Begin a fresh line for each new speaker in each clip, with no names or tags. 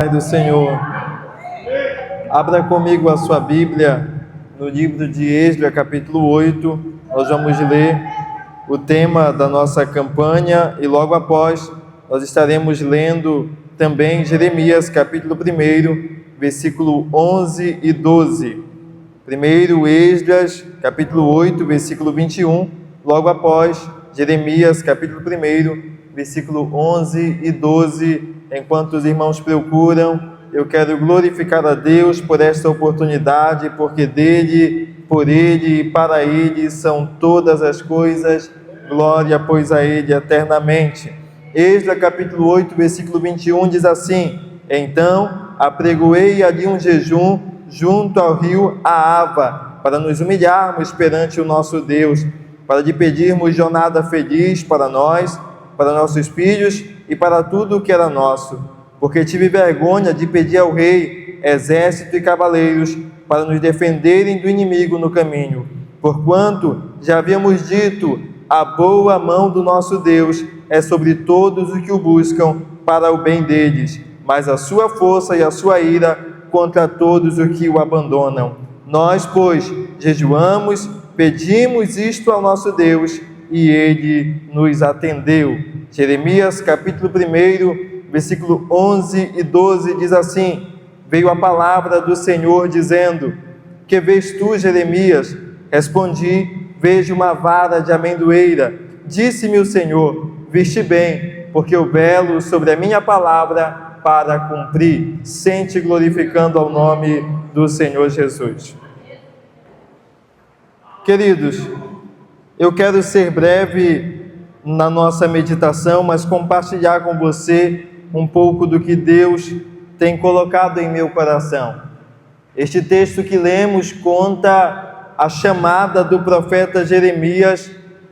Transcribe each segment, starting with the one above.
Pai do Senhor, abra comigo a sua Bíblia no livro de Esdras, capítulo 8. Nós vamos ler o tema da nossa campanha e logo após nós estaremos lendo também Jeremias, capítulo 1, versículo 11 e 12. Primeiro Esdras, capítulo 8, versículo 21, logo após Jeremias, capítulo 1, versículo 11 e 12. Enquanto os irmãos procuram, eu quero glorificar a Deus por esta oportunidade, porque dele, por ele e para ele são todas as coisas. Glória, pois, a ele eternamente. Esdras capítulo 8, versículo 21 diz assim: Então apregoei ali um jejum junto ao rio Ahava, para nos humilharmos perante o nosso Deus, para lhe pedirmos jornada feliz para nós, para nossos filhos e para tudo o que era nosso, porque tive vergonha de pedir ao rei exército e cavaleiros para nos defenderem do inimigo no caminho, porquanto já havíamos dito: a boa mão do nosso Deus é sobre todos os que o buscam para o bem deles, mas a sua força e a sua ira contra todos os que o abandonam. Nós, pois, jejuamos, pedimos isto ao nosso Deus, e ele nos atendeu. Jeremias capítulo 1, versículo 11 e 12 diz assim: Veio a palavra do Senhor dizendo: Que vês tu, Jeremias? Respondi: Vejo uma vara de amendoeira. Disse-me o Senhor: Viste bem, porque eu velo sobre a minha palavra para cumprir. Sente glorificando ao nome do Senhor Jesus. Queridos, eu quero ser breve na nossa meditação, mas compartilhar com você um pouco do que Deus tem colocado em meu coração. Este texto que lemos conta a chamada do profeta Jeremias,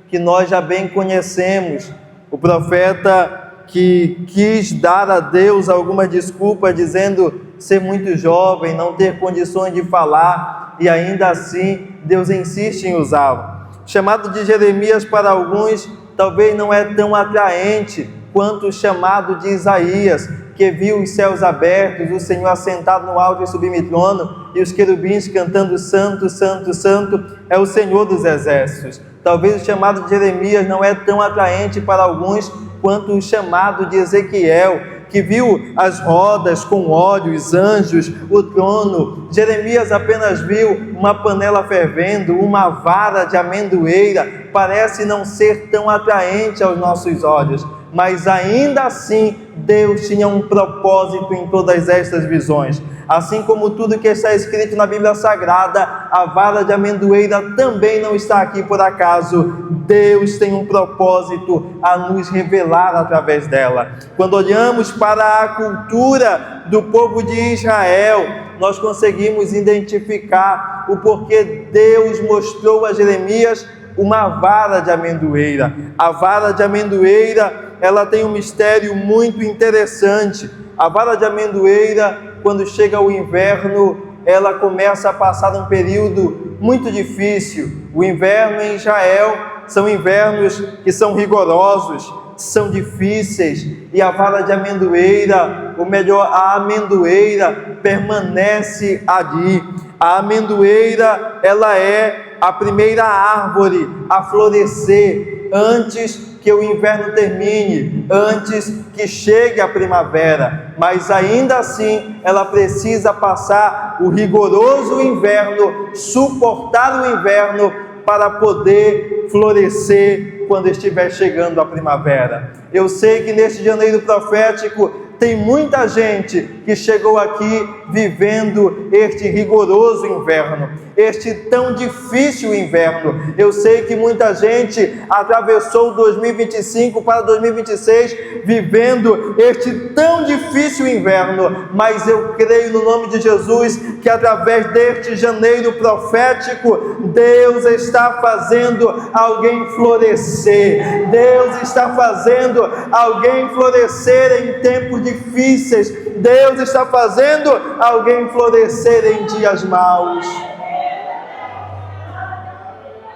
que nós já bem conhecemos, o profeta que quis dar a Deus alguma desculpa, dizendo ser muito jovem, não ter condições de falar, e ainda assim Deus insiste em usá-lo. O chamado de Jeremias para alguns talvez não é tão atraente quanto o chamado de Isaías, que viu os céus abertos, o Senhor assentado no alto e sublime trono, e os querubins cantando santo, santo, santo, é o Senhor dos exércitos. Talvez o chamado de Jeremias não é tão atraente para alguns quanto o chamado de Ezequiel, que viu as rodas com óleo, os anjos, o trono. Jeremias apenas viu uma panela fervendo, uma vara de amendoeira. Parece não ser tão atraente aos nossos olhos, mas ainda assim Deus tinha um propósito em todas estas visões. Assim como tudo que está escrito na Bíblia Sagrada, a vara de amendoeira também não está aqui por acaso. Deus tem um propósito a nos revelar através dela. Quando olhamos para a cultura do povo de Israel, nós conseguimos identificar o porquê Deus mostrou a Jeremias uma vara de amendoeira. A vara de amendoeira, ela tem um mistério muito interessante. A vara de amendoeira, quando chega o inverno, ela começa a passar um período muito difícil. O inverno em Israel são invernos que são rigorosos, são difíceis, e a vara de amendoeira, ou melhor, a amendoeira permanece ali. A amendoeira, ela é a primeira árvore a florescer antes que o inverno termine, antes que chegue a primavera, mas ainda assim ela precisa passar o rigoroso inverno, suportar o inverno para poder florescer quando estiver chegando a primavera. Eu sei que neste janeiro profético tem muita gente que chegou aqui vivendo este rigoroso inverno, este tão difícil inverno. Eu sei que muita gente atravessou 2025 para 2026 vivendo este tão difícil inverno, mas eu creio no nome de Jesus que através deste janeiro profético, Deus está fazendo alguém florescer. Deus está fazendo alguém florescer em tempos difíceis. Deus está fazendo alguém florescer em dias maus.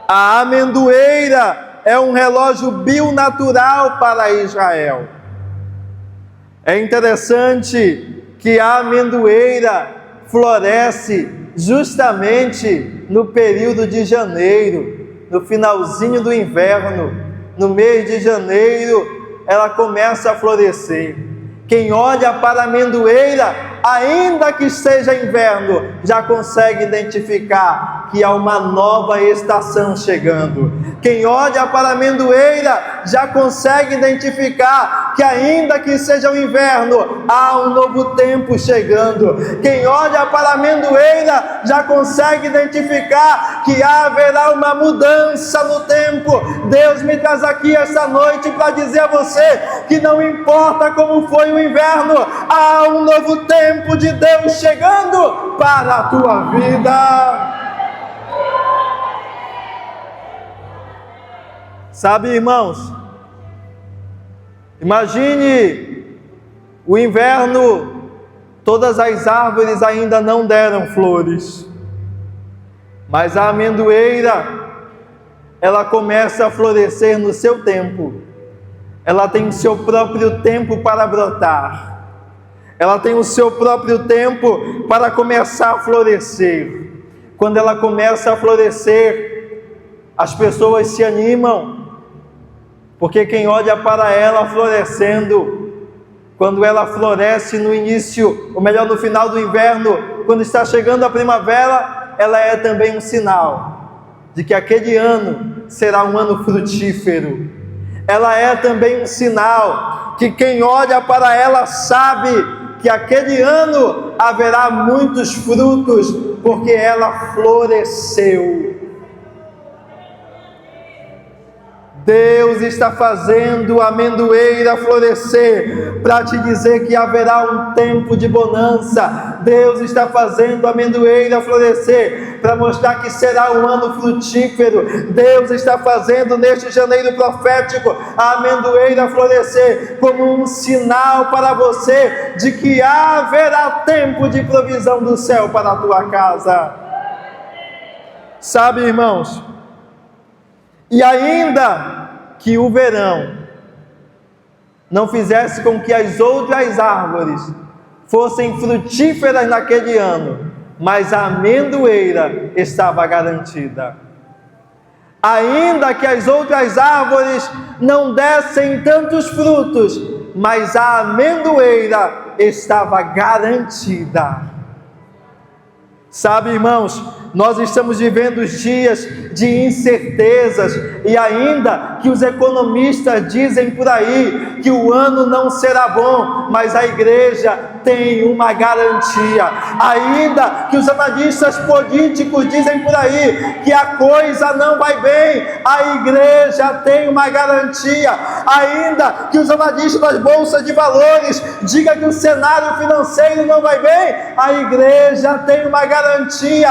A amendoeira é um relógio bionatural para Israel. É interessante que a amendoeira floresce justamente no período de janeiro, no finalzinho do inverno. No mês de janeiro ela começa a florescer. Quem olha para a amendoeira, ainda que seja inverno, já consegue identificar que há uma nova estação chegando. Quem olha para a amendoeira já consegue identificar que, ainda que seja o inverno, há um novo tempo chegando. Quem olha para a amendoeira já consegue identificar que haverá uma mudança no tempo. Deus me traz aqui esta noite para dizer a você que não importa como foi o inverno, há um novo tempo de Deus chegando para a tua vida. Sabe, irmãos, imagine o inverno, todas as árvores ainda não deram flores, mas a amendoeira, ela começa a florescer no seu tempo. Ela tem o seu próprio tempo para brotar. Ela tem o seu próprio tempo para começar a florescer. Quando ela começa a florescer, as pessoas se animam, porque quem olha para ela florescendo, quando ela floresce no início, ou melhor, no final do inverno, quando está chegando a primavera, ela é também um sinal de que aquele ano será um ano frutífero. Ela é também um sinal que quem olha para ela sabe que aquele ano haverá muitos frutos, porque ela floresceu. Deus está fazendo a amendoeira florescer para te dizer que haverá um tempo de bonança. Deus está fazendo a amendoeira florescer para mostrar que será um ano frutífero. Deus está fazendo neste janeiro profético a amendoeira florescer como um sinal para você de que haverá tempo de provisão do céu para a tua casa. Sabe, irmãos, e ainda que o verão não fizesse com que as outras árvores fossem frutíferas naquele ano, mas a amendoeira estava garantida. Ainda que as outras árvores não dessem tantos frutos, mas a amendoeira estava garantida. Sabe, irmãos, nós estamos vivendo dias de incertezas, e ainda que os economistas dizem por aí que o ano não será bom, mas a igreja tem uma garantia. Ainda que os analistas políticos dizem por aí que a coisa não vai bem, a igreja tem uma garantia. Ainda que os analistas das bolsas de valores digam que o cenário financeiro não vai bem, a igreja tem uma garantia.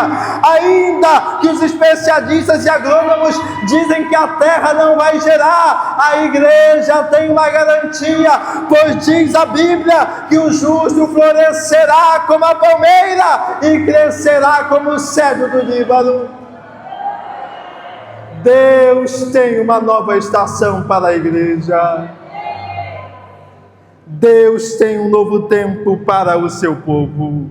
Ainda que os especialistas e agrônomos dizem que a terra não vai gerar, a igreja tem uma garantia, pois diz a Bíblia que o justo florescerá como a palmeira e crescerá como o cedro do Líbano. Deus tem uma nova estação para a igreja. Deus tem um novo tempo para o seu povo.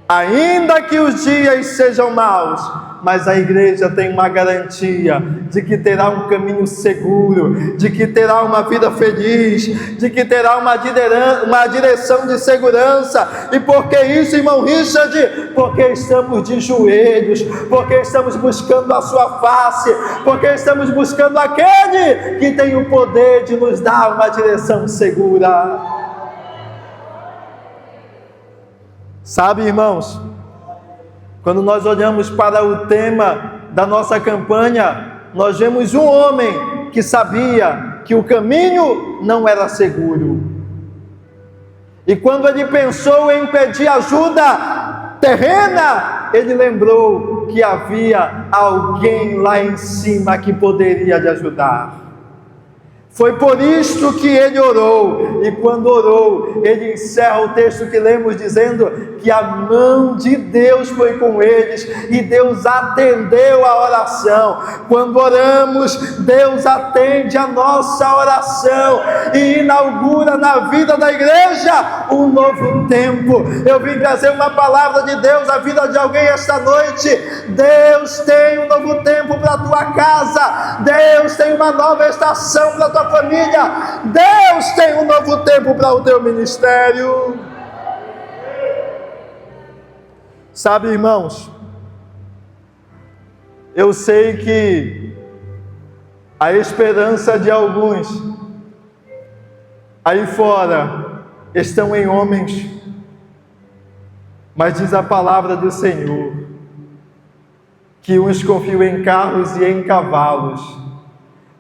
Ainda que os dias sejam maus, mas a igreja tem uma garantia de que terá um caminho seguro, de que terá uma vida feliz, de que terá uma direção de segurança. E por que isso, irmão Richard? Porque estamos de joelhos, porque estamos buscando a sua face, porque estamos buscando aquele que tem o poder de nos dar uma direção segura. Sabe, irmãos, quando nós olhamos para o tema da nossa campanha, nós vemos um homem que sabia que o caminho não era seguro. E quando ele pensou em pedir ajuda terrena, ele lembrou que havia alguém lá em cima que poderia lhe ajudar. Foi por isto que ele orou, e quando orou, ele encerra o texto que lemos dizendo que a mão de Deus foi com eles, e Deus atendeu a oração. Quando oramos, Deus atende a nossa oração, e inaugura na vida da igreja um novo tempo. Eu vim trazer uma palavra de Deus à vida de alguém esta noite. Deus tem um novo tempo para a tua casa, Deus tem uma nova estação para a tua família, Deus tem um novo tempo para o teu ministério. Sabe, irmãos, eu sei que a esperança de alguns aí fora estão em homens, mas diz a palavra do Senhor que uns confiam em carros e em cavalos,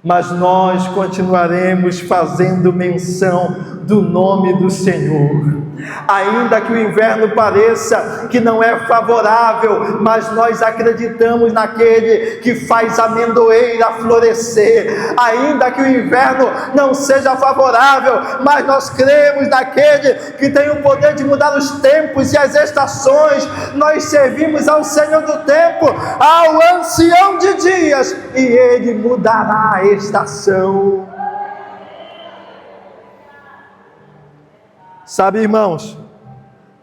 mas nós continuaremos fazendo menção do nome do Senhor. Ainda que o inverno pareça que não é favorável, mas nós acreditamos naquele que faz a amendoeira florescer. Ainda que o inverno não seja favorável, mas nós cremos naquele que tem o poder de mudar os tempos e as estações. Nós servimos ao Senhor do tempo, ao ancião de dias, e ele mudará a estação. Sabe, irmãos,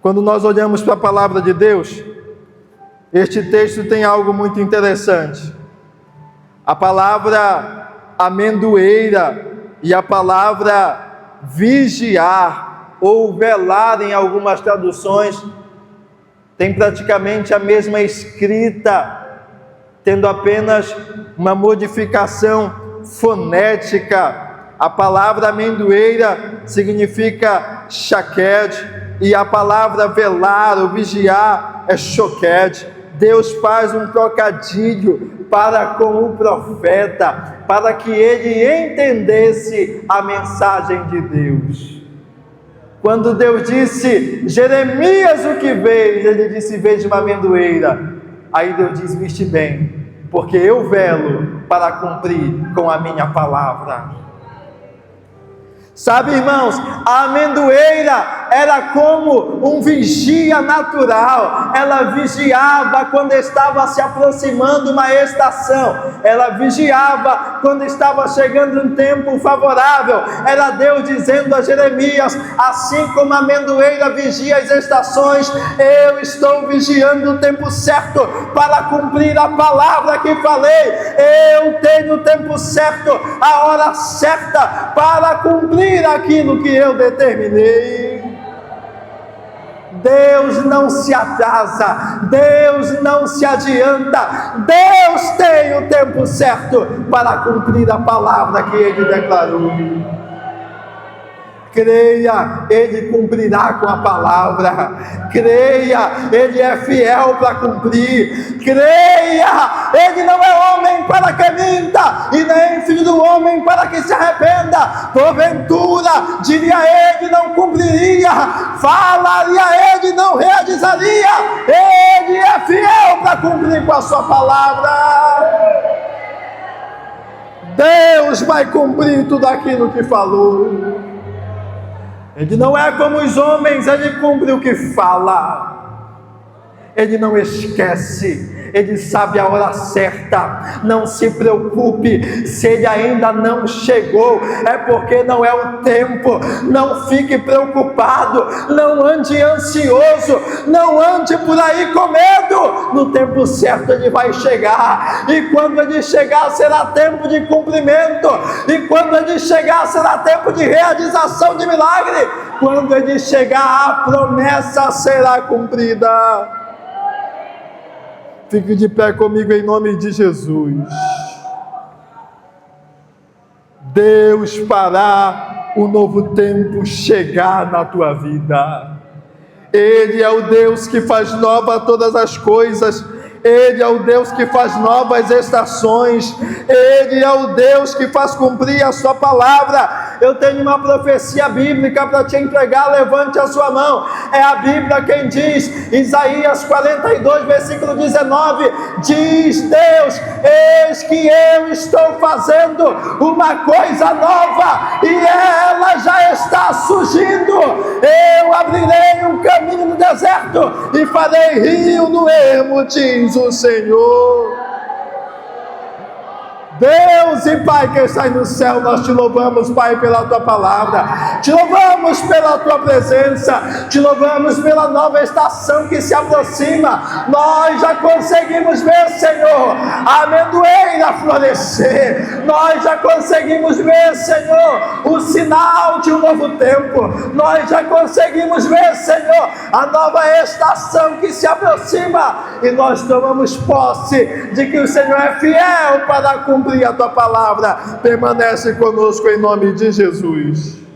quando nós olhamos para a palavra de Deus, este texto tem algo muito interessante. A palavra amendoeira e a palavra vigiar ou velar em algumas traduções tem praticamente a mesma escrita, tendo apenas uma modificação fonética. A palavra amendoeira significa shaked, e a palavra velar ou vigiar é shoked. Deus faz um trocadilho para com o profeta, para que ele entendesse a mensagem de Deus. Quando Deus disse, Jeremias, o que vês? Ele disse, vejo uma amendoeira. Aí Deus diz, viste bem, porque eu velo para cumprir com a minha palavra. Sabe, irmãos, a amendoeira era como um vigia natural. Ela vigiava quando estava se aproximando uma estação. Ela vigiava quando estava chegando um tempo favorável. Era Deus dizendo a Jeremias, assim como a amendoeira vigia as estações, eu estou vigiando o tempo certo para cumprir a palavra que falei. Eu tenho o tempo certo, a hora certa para cumprir aquilo que eu determinei. Deus não se atrasa, Deus não se adianta, Deus tem o tempo certo para cumprir a palavra que Ele declarou. Creia, Ele cumprirá com a palavra. Creia, Ele é fiel para cumprir. Creia, Ele não é homem para que minta, e nem filho do homem para que se arrependa. Porventura, diria Ele, não cumpriria. Falaria Ele, não realizaria. Ele é fiel para cumprir com a sua palavra. Deus vai cumprir tudo aquilo que falou. Ele não é como os homens, Ele cumpre o que fala. Ele não esquece, Ele sabe a hora certa. Não se preocupe se Ele ainda não chegou, é porque não é o tempo. Não fique preocupado, não ande ansioso, não ande por aí com medo. No tempo certo Ele vai chegar, e quando Ele chegar será tempo de cumprimento, e quando Ele chegar será tempo de realização de milagre. Quando Ele chegar, a promessa será cumprida. Fique de pé comigo em nome de Jesus. Deus fará o novo tempo chegar na tua vida. Ele é o Deus que faz nova todas as coisas. Ele é o Deus que faz novas estações, Ele é o Deus que faz cumprir a sua palavra. Eu tenho uma profecia bíblica para te entregar, levante a sua mão. É a Bíblia quem diz, Isaías 42, versículo 19, diz Deus: eis que eu estou fazendo uma coisa nova, e ela já está surgindo. Eu abrirei um caminho no deserto, e farei rio no ermo, diz o Senhor. Deus e Pai que está no céu, nós te louvamos, Pai, pela Tua palavra, te louvamos pela Tua presença, te louvamos pela nova estação que se aproxima. Nós já conseguimos ver, Senhor, a amendoeira florescer, nós já conseguimos ver, Senhor, o sinal de um novo tempo, nós já conseguimos ver, Senhor, a nova estação que se aproxima, e nós tomamos posse de que o Senhor é fiel para cumprir a Tua palavra. Permanece conosco em nome de Jesus.